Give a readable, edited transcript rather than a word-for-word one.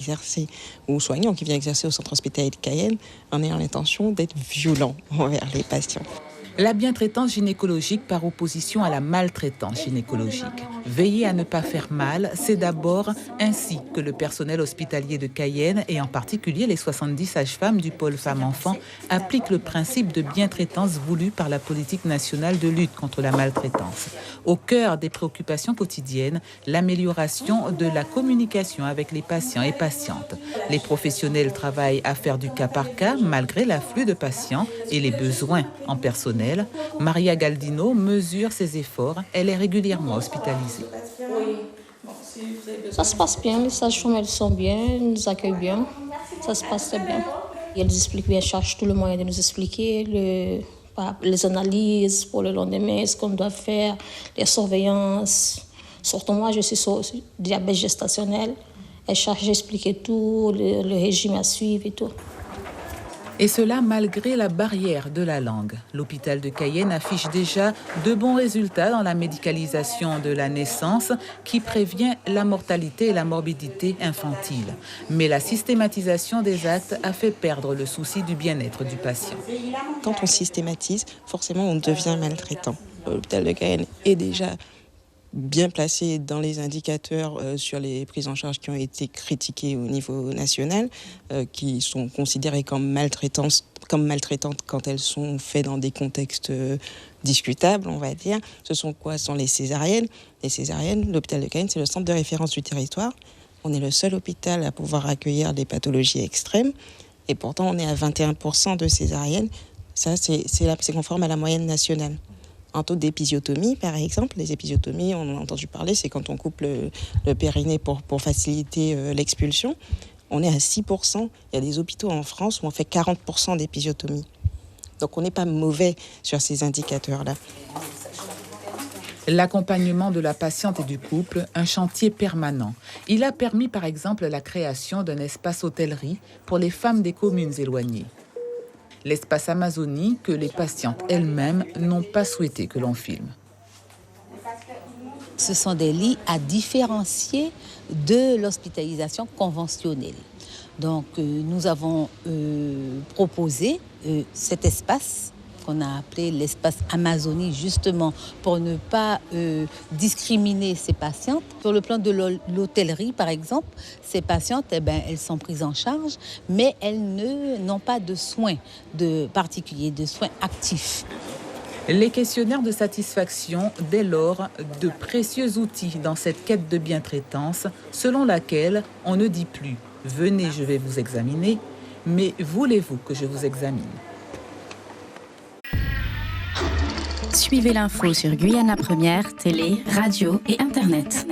exercer, ou soignant qui vient exercer au centre hospitalier de Cayenne en ayant l'intention d'être violent envers les patients. La bientraitance gynécologique par opposition à la maltraitance gynécologique. Veiller à ne pas faire mal, c'est d'abord ainsi que le personnel hospitalier de Cayenne, et en particulier les 70 sages-femmes du pôle femmes-enfants, appliquent le principe de bientraitance voulu par la politique nationale de lutte contre la maltraitance. Au cœur des préoccupations quotidiennes, l'amélioration de la communication avec les patients et patientes. Les professionnels travaillent à faire du cas par cas malgré l'afflux de patients et les besoins en personnel. Maria Galdino mesure ses efforts. Elle est régulièrement hospitalisée. Ça se passe bien, les sages-femmes elles sont bien, elles nous accueillent bien, ça se passe très bien. Elles nous expliquent bien, elles cherchent tout le moyen de nous expliquer les analyses pour le lendemain, ce qu'on doit faire, les surveillances. Surtout moi, je suis sur diabète gestationnel. Elles cherchent d'expliquer tout, le régime à suivre et tout. Et cela malgré la barrière de la langue. L'hôpital de Cayenne affiche déjà de bons résultats dans la médicalisation de la naissance qui prévient la mortalité et la morbidité infantile. Mais la systématisation des actes a fait perdre le souci du bien-être du patient. Quand on systématise, forcément on devient maltraitant. L'hôpital de Cayenne est déjà bien placé dans les indicateurs sur les prises en charge qui ont été critiquées au niveau national, qui sont considérées comme maltraitantes quand elles sont faites dans des contextes discutables, on va dire. Ce sont quoi? Ce sont les césariennes. Les césariennes, l'hôpital de Cayenne, c'est le centre de référence du territoire. On est le seul hôpital à pouvoir accueillir des pathologies extrêmes. Et pourtant, on est à 21% de césariennes. Ça, c'est conforme à la moyenne nationale. En taux d'épisiotomie, par exemple, les épisiotomies, on en a entendu parler, c'est quand on coupe le périnée pour faciliter l'expulsion. On est à 6%. Il y a des hôpitaux en France où on fait 40% d'épisiotomie. Donc on n'est pas mauvais sur ces indicateurs-là. L'accompagnement de la patiente et du couple, un chantier permanent. Il a permis par exemple la création d'un espace hôtellerie pour les femmes des communes éloignées. L'espace Amazonie que les patientes elles-mêmes n'ont pas souhaité que l'on filme. Ce sont des lits à différencier de l'hospitalisation conventionnelle. Donc nous avons proposé cet espace qu'on a appelé l'espace Amazonie, justement pour ne pas discriminer ces patientes. Sur le plan de l'hôtellerie, par exemple, ces patientes, elles sont prises en charge, mais elles n'ont pas de soins particuliers, de soins actifs. Les questionnaires de satisfaction, dès lors, de précieux outils dans cette quête de bientraitance, selon laquelle on ne dit plus « venez, je vais vous examiner », mais « voulez-vous que je vous examine ?» Suivez l'info sur Guyana Première, télé, radio et Internet.